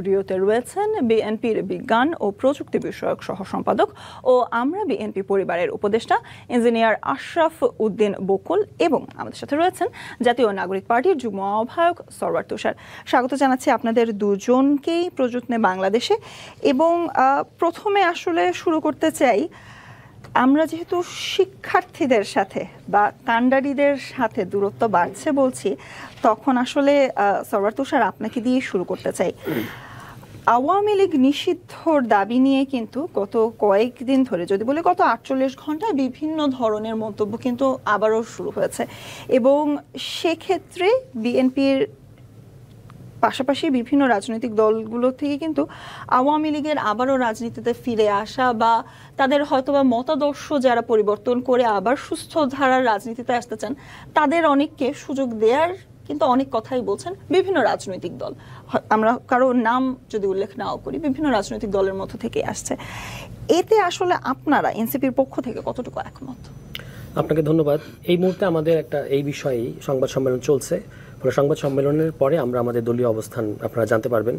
স্টুডিওতে রয়েছেন বিএনপির বিজ্ঞান ও প্রযুক্তি বিষয়ক সহ সম্পাদক ও আমরা বিএনপি পরিবারের উপদেষ্টা ইঞ্জিনিয়ার আশরাফ উদ্দিন বকুল এবং আমাদের সাথে রয়েছেন জাতীয় নাগরিক পার্টির যুগ্ম আহ্বায়ক সরওয়ার তুষার। স্বাগত জানাচ্ছি আপনাদের দুজনকেই প্রযুক্তি বাংলাদেশে। এবং প্রথমে আসলে শুরু করতে চাই, আমরা যেহেতু শিক্ষার্থীদের সাথে বা কাণ্ডারীদের সাথে দূরত্ব বাড়ছে বলছি, তখন আসলে সরওয়ার তুষার আপনাকে দিয়ে শুরু করতে চাই। আওয়ামী লীগ নিষিদ্ধর দাবি নিয়ে কিন্তু গত কয়েকদিন ধরে, যদি বলি গত 48 ঘন্টায়, বিভিন্ন ধরনের মন্তব্য কিন্তু আবারও শুরু হয়েছে এবং সেক্ষেত্রে বিএনপির পাশাপাশি বিভিন্ন রাজনৈতিক দলগুলো থেকে কিন্তু আওয়ামী লীগের আবারও রাজনীতিতে ফিরে আসা বা তাদের হয়তোবা মতাদর্শ যারা পরিবর্তন করে আবার সুস্থ ধারার রাজনীতিতে আসতে চান, তাদের অনেককে সুযোগ দেওয়ার কিন্তু অনেক কথাই বলছেন বিভিন্ন রাজনৈতিক দল। আমরা কারো নাম যদি উল্লেখ নাও করি, বিভিন্ন রাজনৈতিক দলের মধ্য থেকে আসছে। এতে আসলে আপনারা এনসিপির পক্ষ থেকে কতটুকু একমত? আপনাকে ধন্যবাদ। এই মুহূর্তে আমাদের এই বিষয়েই সংবাদ সম্মেলন চলছে। সংবাদ সম্মেলনের পরে আমরা আমাদের দলীয় অবস্থান আপনারা জানতে পারবেন।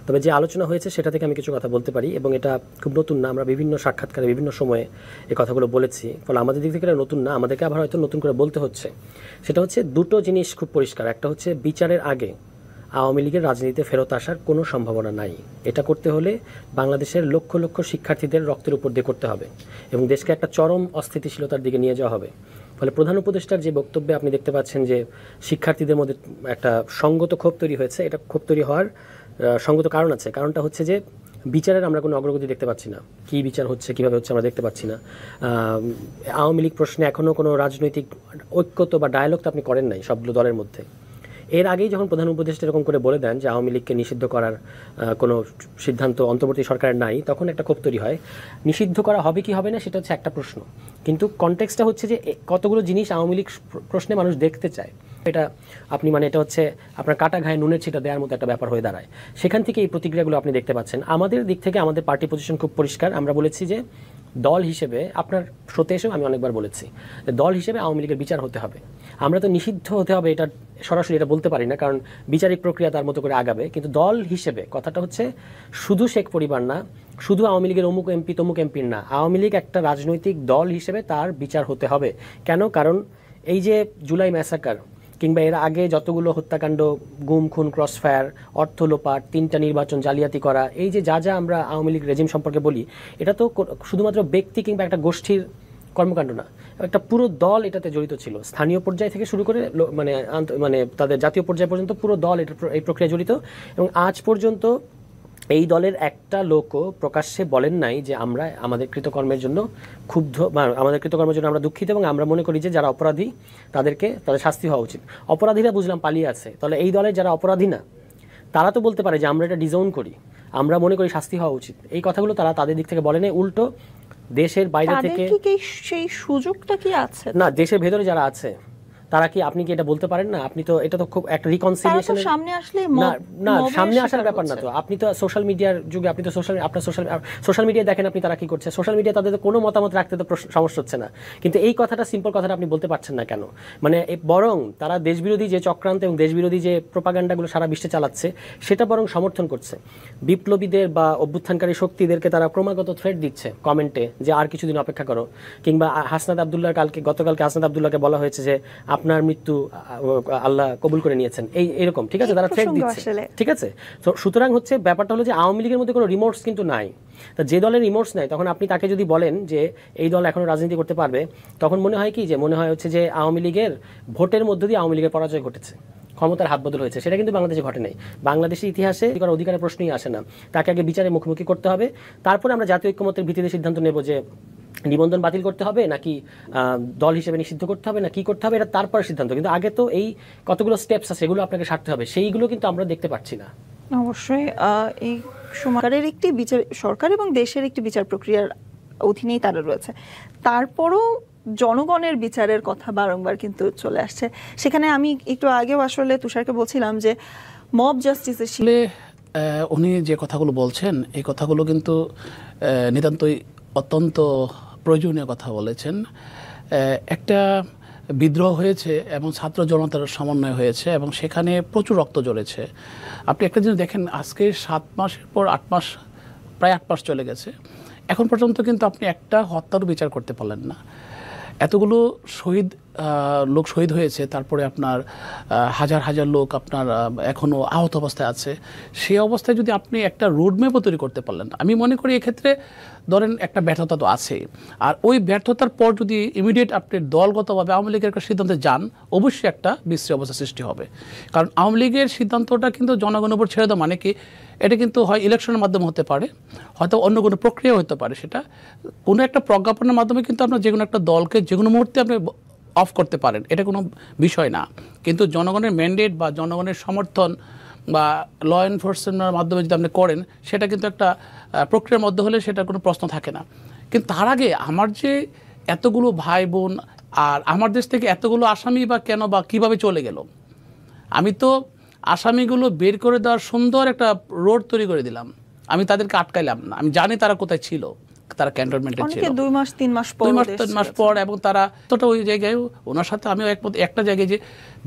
তবে যে আলোচনা হয়েছে সেটা থেকে আমি কিছু কথা বলতে পারি, এবং এটা খুব নতুন না। আমরা বিভিন্ন সাক্ষাৎকারে বিভিন্ন সময়ে এই কথাগুলো বলেছি, ফলে আমাদের দিক থেকে এটা নতুন না, আমাদেরকে আবার হয়তো নতুন করে বলতে হচ্ছে। সেটা হচ্ছে দুটো জিনিস খুব পরিষ্কার। একটা হচ্ছে বিচারের আগে আওয়ামী লীগের রাজনীতিতে ফেরত আসার কোনো সম্ভাবনা নাই। এটা করতে হলে বাংলাদেশের লক্ষ লক্ষ শিক্ষার্থীদের রক্তের উপর দিয়ে করতে হবে এবং দেশকে একটা চরম অস্থিতিশীলতার দিকে নিয়ে যাওয়া হবে। ফলে প্রধান উপদেষ্টার যে বক্তব্যে আপনি দেখতে পাচ্ছেন যে শিক্ষার্থীদের মধ্যে একটা সঙ্গত ক্ষোভ তৈরি হয়েছে, এটা ক্ষোভ তৈরি হওয়ার সঙ্গত কারণ আছে। কারণটা হচ্ছে যে বিচারের আমরা কোনো অগ্রগতি দেখতে পাচ্ছি না। কী বিচার হচ্ছে, কীভাবে হচ্ছে আমরা দেখতে পাচ্ছি না। আওয়ামী লীগ প্রশ্নে এখনও কোনো রাজনৈতিক ঐক্যত বা ডায়ালগ তো আপনি করেন নাই সবগুলো দলের মধ্যে। এর আগেই যখন প্রধান উপদেষ্টা এরকম করে বলে দেন যে আওয়ামী লীগকে নিষিদ্ধ করার কোনো সিদ্ধান্ত অন্তর্বর্তী সরকারের নাই, তখন একটা ক্ষোভ তৈরি হয়। নিষিদ্ধ করা হবে কি হবে না সেটা হচ্ছে একটা প্রশ্ন, কিন্তু কনটেক্সটটা হচ্ছে যে কতগুলো জিনিস আওয়ামী লীগ প্রশ্নে মানুষ দেখতে চায়। এটা আপনি এটা হচ্ছে আপনার কাটা ঘায়ে নুনের ছিটা দেওয়ার মতো একটা ব্যাপার হয়ে দাঁড়ায়। সেখান থেকে এই প্রতিক্রিয়াগুলো আপনি দেখতে পাচ্ছেন। আমাদের দিক থেকে আমাদের পার্টি পজিশন খুব পরিষ্কার। আমরা বলেছি যে দল হিসেবে, আপনার শোতে এসেও আমি অনেকবার বলেছি যে দল হিসেবে আওয়ামী লীগের বিচার হতে হবে। আমরা তো নিষিদ্ধ হতে হবে এটা সরাসরি এটা বলতে পারি না, কারণ বিচারিক প্রক্রিয়া তার মতো করে আগাবে। কিন্তু দল হিসেবে কথাটা হচ্ছে শুধু শেখ পরিবার না, শুধু আওয়ামী লীগের অমুক এমপি তমুক এমপির না, আওয়ামী লীগ একটা রাজনৈতিক দল হিসেবে তার বিচার হতে হবে। কেন? কারণ এই যে জুলাই ম্যাসাকার কিংবা এর আগে যতগুলো হত্যাকাণ্ড, গুম খুন, ক্রসফায়ার, অর্থ লোপাট, 3টা নির্বাচন জালিয়াতি করা, এই যে যা যা আমরা আওয়ামী লীগ রেজিম সম্পর্কে বলি, এটা তো শুধুমাত্র ব্যক্তি কিংবা একটা গোষ্ঠীর কর্মকাণ্ড না, একটা পুরো দল এটাতে জড়িত ছিল। স্থানীয় পর্যায় থেকে শুরু করে মানে তাদের জাতীয় পর্যায় পর্যন্ত পুরো দল এই প্রক্রিয়া জড়িত। এবং আজ পর্যন্ত এই দলের একটা লোকও প্রকাশ্যে বলেন নাই যে আমরা আমাদের কৃতকর্মের জন্য ক্ষুব্ধ বা আমাদের কৃতকর্মের জন্য আমরা দুঃখিত, এবং আমরা মনে করি যে যারা অপরাধী তাদের শাস্তি হওয়া উচিত। অপরাধীরা বুঝলাম পালিয়ে আছে, তাহলে এই দলের যারা অপরাধী না তারা তো বলতে পারে যে আমরা এটা ডিজাউন করি, আমরা মনে করি শাস্তি হওয়া উচিত। এই কথাগুলো তারা তাদের দিক থেকে বলেন। উল্টো দেশের বাইরে থেকে সেই সুযোগটা কি আছে না, দেশের ভেতরে যারা আছে তারা কি, আপনি কি এটা বলতে পারেন না? আপনি তো এটা তো খুব একটা রিকনসিলিয়েশন সামনে আসলে না, সামনে আসার ব্যাপার না তো। আপনি তো সোশ্যাল মিডিয়ার যুগে, আপনি তো সোশ্যাল মিডিয়া দেখেন, আপনি তারা কি করছে, সোশ্যাল মিডিয়া তাদের কোনো মতামত রাখতে তো সমস্যা হচ্ছে না। কিন্তু এই কথাটা, সিম্পল কথাটা আপনি বলতে পারছেন না কেন? বরং তারা দেশবিরোধী যে চক্রান্ত এবং দেশবিরোধী যে প্রোপাগান্ডাগুলো সারা বিশ্বে চালাচ্ছে সেটা বরং সমর্থন করছে। বিপ্লবীদের বা অভ্যুত্থানকারী শক্তিদেরকে তারা ক্রমাগত থ্রেট দিচ্ছে কমেন্টে যে আর কিছুদিন অপেক্ষা করো। কিংবা হাসনাত আবদুল্লাহ গতকালকে হাসনাত আবদুল্লাহকে বলা হয়েছে যে আপনার মৃত্যু আল্লাহ কবুল করে নিয়েছেন, এরকম, ঠিক আছে, তারা থ্রেট দিচ্ছে, ঠিক আছে। তো সুতরাং হচ্ছে ব্যাপারটা হলো যে আওয়ামী লীগের মধ্যে কোনো রিমোর্স কিন্তু নাই। তা যে দলের রিমোর্স নাই, তখন আপনি তাকে যদি বলেন যে এই দল এখনো রাজনীতি করতে পারবে, তখন মনে হয় কি যে মনে হয় হচ্ছে যে আওয়ামী লীগের ভোটের মধ্য দিয়ে আওয়ামী লীগের পরাজয় ঘটেছে, ক্ষমতার হাত বদল হয়েছে। সেটা কিন্তু বাংলাদেশে ঘটে নাই। বাংলাদেশের ইতিহাসে অধিকারের প্রশ্নই আসে না। তাকে আগে বিচারে মুখোমুখি করতে হবে, তারপরে আমরা জাতীয় ঐক্যমত্যের ভিত্তিতে সিদ্ধান্ত নেব যে নিবন্ধন বাতিল করতে হবে নাকি দল হিসেবে নিষিদ্ধ করতে হবে না কি করতে হবে, এটা তারপরে সিদ্ধান্ত। কিন্তু আগে তো এই কতগুলো স্টেপস আছে, এগুলো আপনাকে সারতে হবে, সেইগুলো কিন্তু আমরা দেখতে পাচ্ছি না। অবশ্যই এই সরকারের একটি বিচার, সরকার এবং দেশের একটি বিচার প্রক্রিয়ার অধীনেই তারা রয়েছে, তারপরও জনগণের বিচারের কথা বারংবার কিন্তু চলে আসছে। সেখানে আমি একটু আগেও আসলে তুষারকে বলছিলাম যে মব জাস্টিসের উনি যে কথাগুলো বলছেন, এই কথাগুলো কিন্তু নিতান্তই অত্যন্ত প্রয়োজনীয় কথা বলেছেন। একটা বিদ্রোহ হয়েছে এবং ছাত্র জনতার সমন্বয় হয়েছে এবং সেখানে প্রচুর রক্ত ঝরেছে। আপনি একটা জিনিস দেখেন, আজকে 7 মাসের পর 8 মাস, প্রায় 8 মাস চলে গেছে, এখন পর্যন্ত কিন্তু আপনি একটা হত্যারও বিচার করতে পারলেন না। এতগুলো লোক শহীদ হয়েছে, তারপরে আপনার হাজার হাজার লোক আপনার এখনও আহত অবস্থায় আছে। সেই অবস্থায় যদি আপনি একটা রোডম্যাপও তৈরি করতে পারলেন না, আমি মনে করি এক্ষেত্রে ধরেন একটা ব্যর্থতা তো আছে। আর ওই ব্যর্থতার পর যদি ইমিডিয়েট আপনি দলগতভাবে আওয়ামী লীগের একটা সিদ্ধান্তে যান, অবশ্যই একটা বিশ্রী অবস্থা সৃষ্টি হবে। কারণ আওয়ামী লীগের সিদ্ধান্তটা কিন্তু জনগণের উপর ছেড়ে দেওয়া মানে কি, এটা কিন্তু হয় ইলেকশনের মাধ্যমে হতে পারে, হয়তো অন্য কোনো প্রক্রিয়া হতে পারে, সেটা কোনো একটা প্রজ্ঞাপনের মাধ্যমে কিন্তু আপনার যে কোনো একটা দলকে যে কোনো মুহূর্তে আপনি অফ করতে পারেন, এটা কোনো বিষয় না। কিন্তু জনগণের ম্যান্ডেট বা জনগণের সমর্থন বা ল এনফোর্সমেন্টের মাধ্যমে যদি আপনি করেন, সেটা কিন্তু একটা প্রক্রিয়ার মধ্যে হলে সেটা কোনো প্রশ্ন থাকে না। কিন্তু তার আগে আমার যে এতগুলো ভাই বোন আর আমার দেশ থেকে এতগুলো আসামি বা কেন বা কীভাবে চলে গেল, আমি তো আসামিগুলো বের করে দেওয়ার সুন্দর একটা রোড তৈরি করে দিলাম, আমি তাদেরকে আটকাইলাম না। আমি জানি তারা কোথায় ছিল, তারা ক্যান্টনমেন্টে ছিল 2 মাস 3 মাস পর, 2 মাস 3 মাস পর, এবং তারা তোটা ওই জায়গায় ওনার সাথে আমিও একমত একটা জায়গায় যে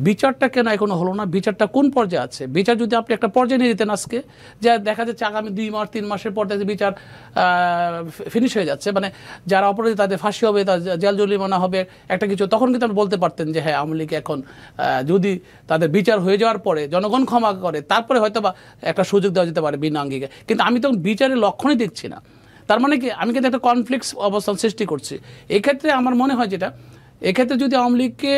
বিচারটা কেন এখনো হলো না, বিচারটা কোন পর্যায়ে আছে। বিচার যদি আপনি একটা পর্যায়ে নিয়ে দিতেন আজকে, যা দেখা যাচ্ছে আগামী 2 মাস 3 মাসের পর থেকে বিচার ফিনিশ হয়ে যাচ্ছে, মানে যারা অপরাধী তাদের ফাঁসি হবে, তার জেল জরিমানা হবে একটা কিছু, তখন কিন্তু আপনি বলতে পারতেন যে হ্যাঁ আওয়ামী লীগ এখন যদি তাদের বিচার হয়ে যাওয়ার পরে জনগণ ক্ষমা করে তারপরে হয়তো বা একটা সুযোগ দেওয়া যেতে পারে বিনা আঙ্গিকে। কিন্তু আমি তখন বিচারের লক্ষণই দেখছি না। তার মানে কি, আমি কিন্তু একটা কনফ্লিক্ট অবস্থান সৃষ্টি করছি। এক্ষেত্রে আমার মনে হয় যেটা, এক্ষেত্রে যদি আওয়ামী লীগকে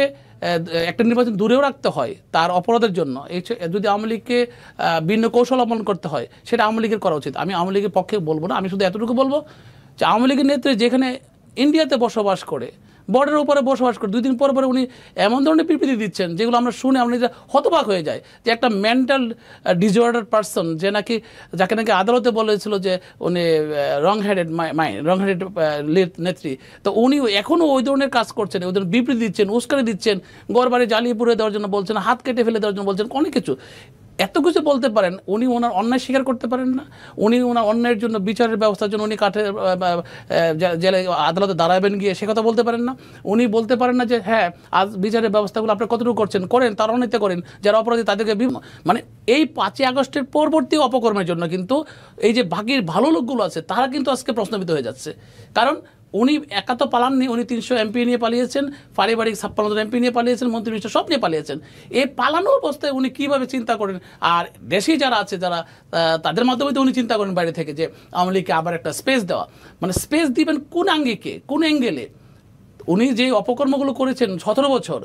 একটা নির্বাচন দূরেও রাখতে হয় তার অপরাধের জন্য, যদি আওয়ামী লীগকে ভিন্ন কৌশল অবলম্বন করতে হয়, সেটা আওয়ামী লীগের করা উচিত। আমি আওয়ামী লীগের পক্ষে বলবো না, আমি শুধু এতটুকু বলবো যে আওয়ামী লীগের নেত্রী যেখানে ইন্ডিয়াতে বসবাস করে, বর্ডারের উপরে বসবাস করে, 2 দিন পর পরে উনি এমন ধরনের বিবৃতি দিচ্ছেন যেগুলো আমরা শুনে আমরা হতবাক হয়ে যায়, যে একটা মেন্টাল ডিসঅর্ডার পারসন, যে নাকি যাকে নাকি আদালতে বলেছিল যে উনি রং হেডেড নেত্রী, তো উনি এখনও ওই ধরনের কাজ করছেন, ওই ধরনের বিবৃতি দিচ্ছেন, উস্কানি দিচ্ছেন, ঘর বাড়ি জ্বালিয়ে পুড়ে দেওয়ার জন্য বলছেন, হাত কেটে ফেলে দেওয়ার জন্য বলছেন, অনেক কিছু। এত কিছু বলতে পারেন, উনি ওনার অন্যায় স্বীকার করতে পারেন না, উনি ওনার অন্যায়ের জন্য বিচারের ব্যবস্থার জন্য উনি জেলে আদালতে দাঁড়াবেন গিয়ে সে কথা বলতে পারেন না। উনি বলতে পারেন না যে হ্যাঁ আজ বিচারের ব্যবস্থাগুলো আপনারা কতটুকু করেন, তার অনিতে করেন, যারা অপরাধী তাদেরকে মানে এই 5ই আগস্টের পরবর্তী অপকর্মের জন্য কিন্তু এই যে বাকির ভালো লোকগুলো আছে তারা কিন্তু আজকে প্রশ্নবিদ্ধ হয়ে যাচ্ছে। কারণ উনি একা তো পালাননি, উনি 300 এমপি নিয়ে পালিয়েছেন, পারিবারিক 56 জন এমপি নিয়ে পালিয়েছেন, মন্ত্রী মিনিস্টার সব নিয়ে পালিয়েছেন। এই পালানো অবস্থায় উনি কীভাবে চিন্তা করেন, আর দেশেই যারা আছে যারা তাদের মাধ্যমে তো উনি চিন্তা করেন বাইরে থেকে যে আওয়ামী লীগকে আবার একটা স্পেস দেওয়া, মানে স্পেস দিবেন কোন আঙ্গিকে, কোন অ্যাঙ্গেলে। উনি যে অপকর্মগুলো করেছেন 17 বছর,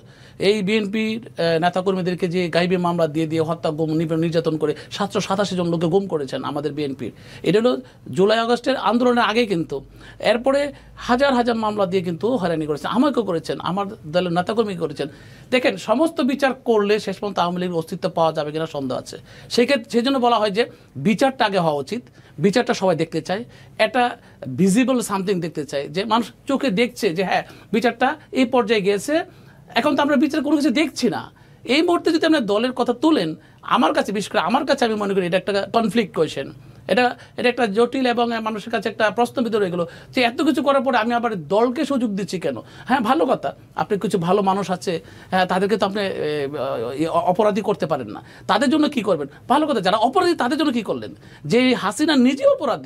এই বিএনপির নেতাকর্মীদেরকে যে গাইবে মামলা দিয়ে হত্যা, গুম, নির্যাতন করে 787 জন লোককে গুম করেছেন আমাদের বিএনপির। এটা হলো জুলাই আগস্টের আন্দোলনের আগে, কিন্তু এরপরে হাজার হাজার মামলা দিয়ে কিন্তু হয়রানি করেছেন, আমাকেও করেছেন, আমার দলের নেতাকর্মী করেছেন। দেখেন, সমস্ত বিচার করলে শেষ পর্যন্ত আওয়ামী লীগের অস্তিত্ব পাওয়া যাবে কিনা সন্দেহ আছে। সেই জন্য বলা হয় যে বিচারটা আগে হওয়া উচিত, বিচারটা সবাই দেখতে চায়, এটা ভিজিবল সামথিং দেখতে চায়, যে মানুষ চোখে দেখছে যে হ্যাঁ বিচারটা এই পর্যায়ে গিয়েছে। এখন তো আমরা বিচার কোনো কিছু দেখছি না। এই মুহূর্তে যদি আপনার দলের কথা তুলেন, আমার কাছে, বিশেষ করে আমার কাছে, আমি মনে করি এটা একটা কনফ্লিক্ট কোয়েশ্চেন, এটা একটা জটিল এবং মানুষের কাছে একটা প্রশ্নবিদ্ধ রয়ে গেলো যে এত কিছু করার পরে আমি আবার দলকে সুযোগ দিচ্ছি কেন। হ্যাঁ ভালো কথা, আপনি কিছু ভালো মানুষ আছে, হ্যাঁ তাদেরকে তো আপনি অপরাধী করতে পারেন না, তাদের জন্য কি করবেন, ভালো কথা। যারা অপরাধী তাদের জন্য কি করলেন, যে হাসিনা নিজে অপরাধী।